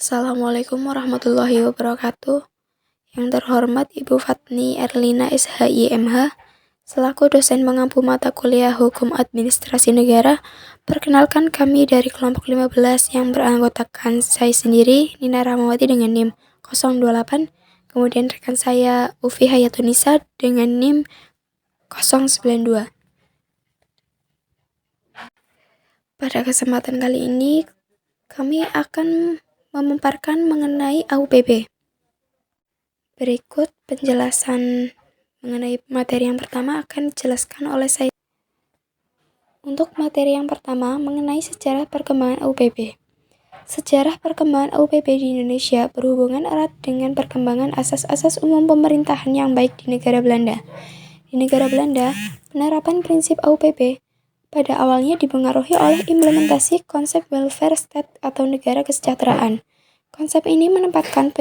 Assalamualaikum warahmatullahi wabarakatuh. Yang terhormat Ibu Fatni Erlina SHI MH, selaku dosen mengampu mata kuliah Hukum Administrasi Negara, perkenalkan kami dari kelompok 15 yang beranggotakan saya sendiri, Nina Rahmawati dengan NIM 028, kemudian rekan saya Ufi Hayatunisa dengan NIM 092. Pada kesempatan kali ini, kami akan memaparkan mengenai AUPB. Berikut penjelasan mengenai materi yang pertama akan dijelaskan oleh saya. Untuk materi yang pertama mengenai sejarah perkembangan AUPB. Sejarah perkembangan AUPB di Indonesia berhubungan erat dengan perkembangan asas-asas umum pemerintahan yang baik di negara Belanda. Di negara Belanda, penerapan prinsip AUPB pada awalnya dipengaruhi oleh implementasi konsep welfare state atau negara kesejahteraan. Konsep ini menempatkan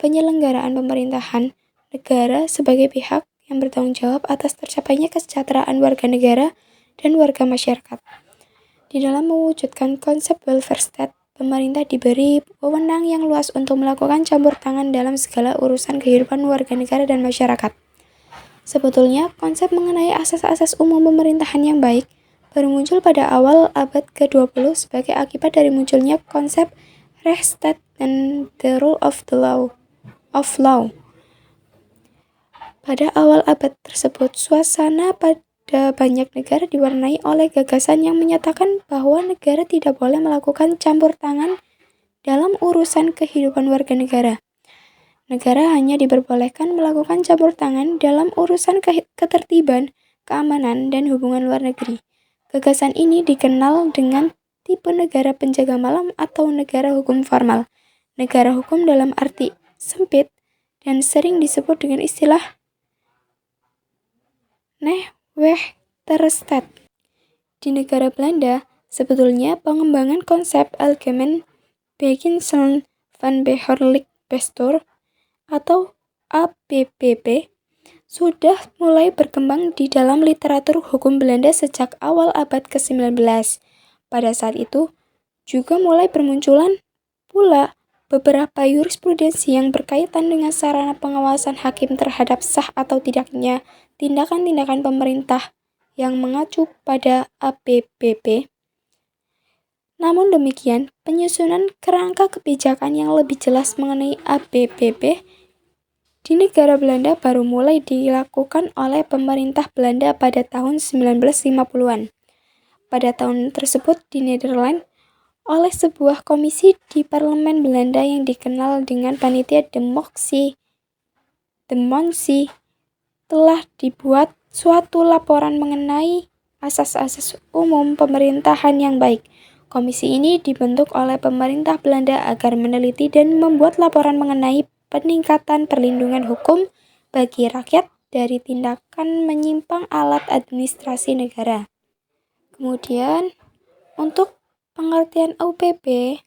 penyelenggaraan pemerintahan negara sebagai pihak yang bertanggung jawab atas tercapainya kesejahteraan warga negara dan warga masyarakat. Di dalam mewujudkan konsep welfare state, pemerintah diberi wewenang yang luas untuk melakukan campur tangan dalam segala urusan kehidupan warga negara dan masyarakat. Sebetulnya, konsep mengenai asas-asas umum pemerintahan yang baik baru muncul pada awal abad ke-20 sebagai akibat dari munculnya konsep Rechtsstaat dan the rule of law. Pada awal abad tersebut, suasana pada banyak negara diwarnai oleh gagasan yang menyatakan bahwa negara tidak boleh melakukan campur tangan dalam urusan kehidupan warga negara. Negara hanya diperbolehkan melakukan campur tangan dalam urusan ketertiban, keamanan, dan hubungan luar negeri. Gagasan ini dikenal dengan tipe negara penjaga malam atau negara hukum formal. Negara hukum dalam arti sempit dan sering disebut dengan istilah Wechterstaat. Di negara Belanda, sebetulnya pengembangan konsep Algemeen Beginsel van Behoorlijk Bestuur atau ABBB sudah mulai berkembang di dalam literatur hukum Belanda sejak awal abad ke-19. Pada saat itu, juga mulai bermunculan pula beberapa jurisprudensi yang berkaitan dengan sarana pengawasan hakim terhadap sah atau tidaknya tindakan-tindakan pemerintah yang mengacu pada ABBB. Namun demikian, penyusunan kerangka kebijakan yang lebih jelas mengenai ABBB di negara Belanda baru mulai dilakukan oleh pemerintah Belanda pada tahun 1950-an. Pada tahun tersebut di Nederland, oleh sebuah komisi di parlemen Belanda yang dikenal dengan Panitia de Montse, telah dibuat suatu laporan mengenai asas-asas umum pemerintahan yang baik. Komisi ini dibentuk oleh pemerintah Belanda agar meneliti dan membuat laporan mengenai peningkatan perlindungan hukum bagi rakyat dari tindakan menyimpang alat administrasi negara. Kemudian, untuk pengertian AUPB,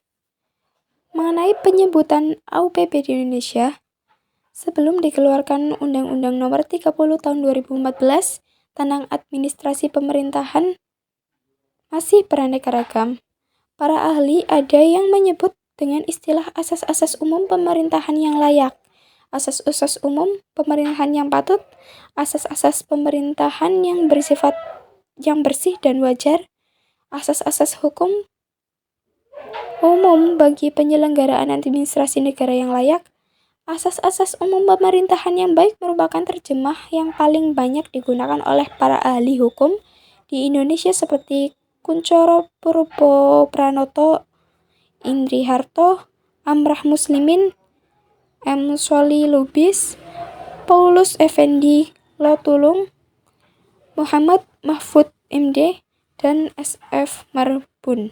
mengenai penyebutan AUPB di Indonesia, sebelum dikeluarkan Undang-Undang Nomor 30 Tahun 2014 tentang Administrasi Pemerintahan masih beraneka ragam. Para ahli ada yang menyebut dengan istilah asas-asas umum pemerintahan yang layak, asas-asas umum pemerintahan yang patut, asas-asas pemerintahan yang bersih dan wajar, asas-asas hukum umum bagi penyelenggaraan administrasi negara yang layak. Asas-asas umum pemerintahan yang baik merupakan terjemah yang paling banyak digunakan oleh para ahli hukum di Indonesia seperti Kuncoro Purbopranoto, Indri Harto, Amrah Muslimin, M. Sholih Lubis, Paulus Effendi Lotulung, Muhammad Mahfud MD, dan S.F. Marbun.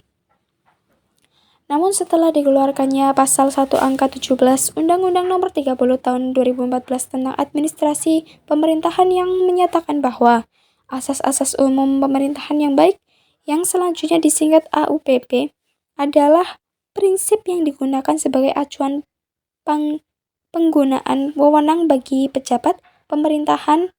Namun setelah dikeluarkannya pasal 1 angka 17 Undang-Undang Nomor 30 Tahun 2014 tentang Administrasi Pemerintahan yang menyatakan bahwa asas-asas umum pemerintahan yang baik yang selanjutnya disingkat AUPB adalah prinsip yang digunakan sebagai acuan penggunaan wewenang bagi pejabat pemerintahan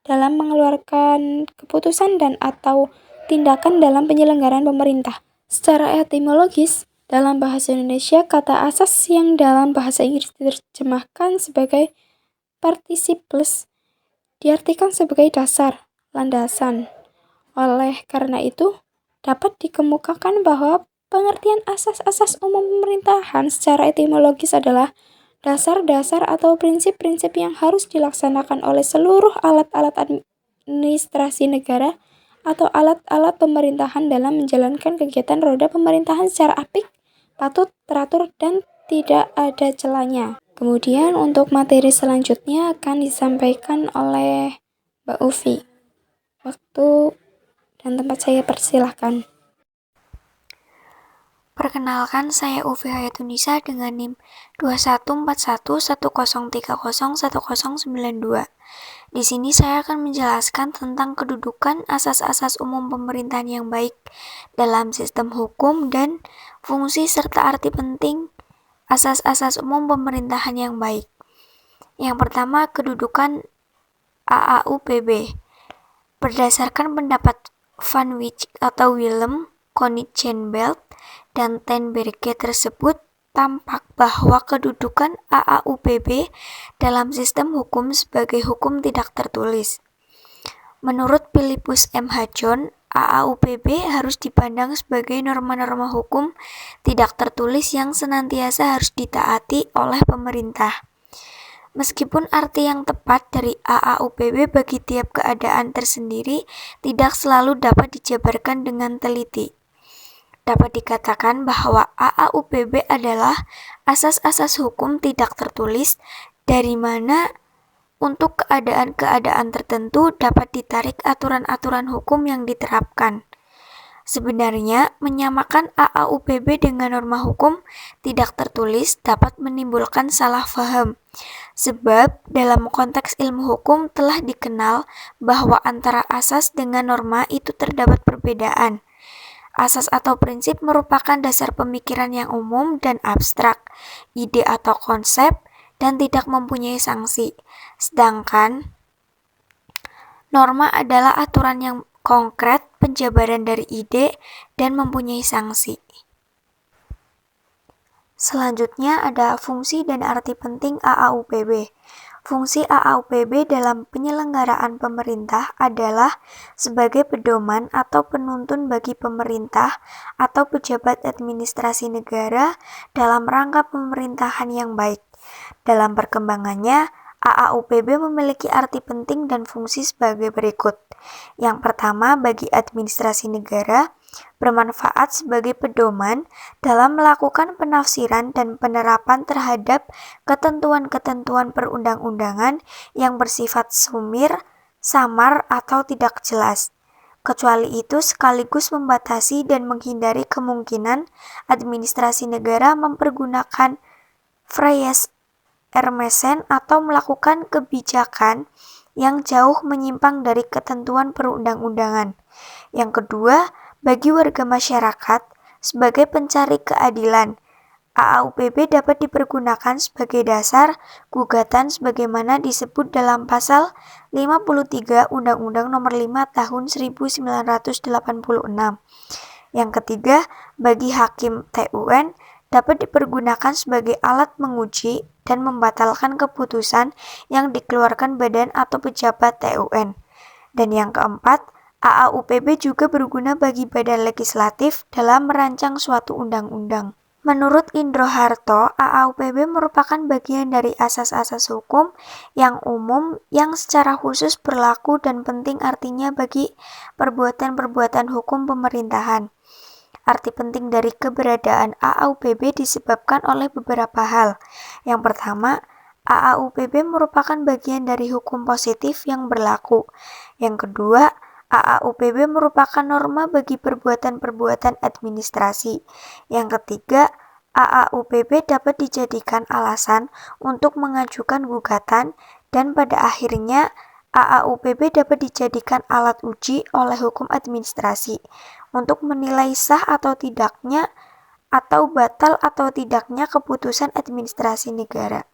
dalam mengeluarkan keputusan dan atau tindakan dalam penyelenggaraan pemerintah. Secara etimologis, Dalam bahasa Indonesia, kata asas yang dalam bahasa Inggris diterjemahkan sebagai participe plus diartikan sebagai dasar, landasan. Oleh karena itu, dapat dikemukakan bahwa pengertian asas-asas umum pemerintahan secara etimologis adalah dasar-dasar atau prinsip-prinsip yang harus dilaksanakan oleh seluruh alat-alat administrasi negara atau alat-alat pemerintahan dalam menjalankan kegiatan roda pemerintahan secara apik, patut, teratur, dan tidak ada celahnya. Kemudian untuk materi selanjutnya akan disampaikan oleh Mbak Ufi. Waktu dan tempat saya persilahkan. Perkenalkan, saya Ufi Hayatunisa dengan NIM 214110301092. Di sini saya akan menjelaskan tentang kedudukan asas-asas umum pemerintahan yang baik dalam sistem hukum dan fungsi serta arti penting asas-asas umum pemerintahan yang baik. Yang pertama, kedudukan AAUPB. Berdasarkan pendapat Van Wyk atau Willem Konijsenbelt dan Ten Berge tersebut, tampak bahwa kedudukan AAUPB dalam sistem hukum sebagai hukum tidak tertulis. Menurut Philippus M. John, AAUPB harus dipandang sebagai norma-norma hukum tidak tertulis yang senantiasa harus ditaati oleh pemerintah. Meskipun arti yang tepat dari AAUPB bagi tiap keadaan tersendiri tidak selalu dapat dijabarkan dengan teliti. Dapat dikatakan bahwa AAUPB adalah asas-asas hukum tidak tertulis dari mana untuk keadaan-keadaan tertentu dapat ditarik aturan-aturan hukum yang diterapkan. Sebenarnya, menyamakan AAUPB dengan norma hukum tidak tertulis dapat menimbulkan salah faham. Sebab dalam konteks ilmu hukum telah dikenal bahwa antara asas dengan norma itu terdapat perbedaan. Asas atau prinsip merupakan dasar pemikiran yang umum dan abstrak, ide atau konsep, dan tidak mempunyai sanksi. Sedangkan norma adalah aturan yang konkret, penjabaran dari ide, dan mempunyai sanksi. Selanjutnya ada fungsi dan arti penting AAUPB. Fungsi AAUPB dalam penyelenggaraan pemerintah adalah sebagai pedoman atau penuntun bagi pemerintah atau pejabat administrasi negara dalam rangka pemerintahan yang baik. Dalam perkembangannya, AAUPB memiliki arti penting dan fungsi sebagai berikut. Yang pertama, bagi administrasi negara, bermanfaat sebagai pedoman dalam melakukan penafsiran dan penerapan terhadap ketentuan-ketentuan perundang-undangan yang bersifat sumir, samar, atau tidak jelas. Kecuali itu sekaligus membatasi dan menghindari kemungkinan administrasi negara mempergunakan freyes ermesen atau melakukan kebijakan yang jauh menyimpang dari ketentuan perundang-undangan. Yang kedua, bagi warga masyarakat sebagai pencari keadilan, AAUPB dapat dipergunakan sebagai dasar gugatan sebagaimana disebut dalam pasal 53 Undang-Undang Nomor 5 Tahun 1986. Yang ketiga, bagi hakim TUN dapat dipergunakan sebagai alat menguji dan membatalkan keputusan yang dikeluarkan badan atau pejabat TUN. Dan yang keempat, AAUPB juga berguna bagi badan legislatif dalam merancang suatu undang-undang. Menurut Indro Harto, AAUPB merupakan bagian dari asas-asas hukum yang umum yang secara khusus berlaku dan penting artinya bagi perbuatan-perbuatan hukum pemerintahan. Arti penting dari keberadaan AAUPB disebabkan oleh beberapa hal. Yang pertama, AAUPB merupakan bagian dari hukum positif yang berlaku. Yang kedua, AAUPB merupakan norma bagi perbuatan-perbuatan administrasi. Yang ketiga, AAUPB dapat dijadikan alasan untuk mengajukan gugatan dan pada akhirnya AAUPB dapat dijadikan alat uji oleh hukum administrasi untuk menilai sah atau tidaknya atau batal atau tidaknya keputusan administrasi negara.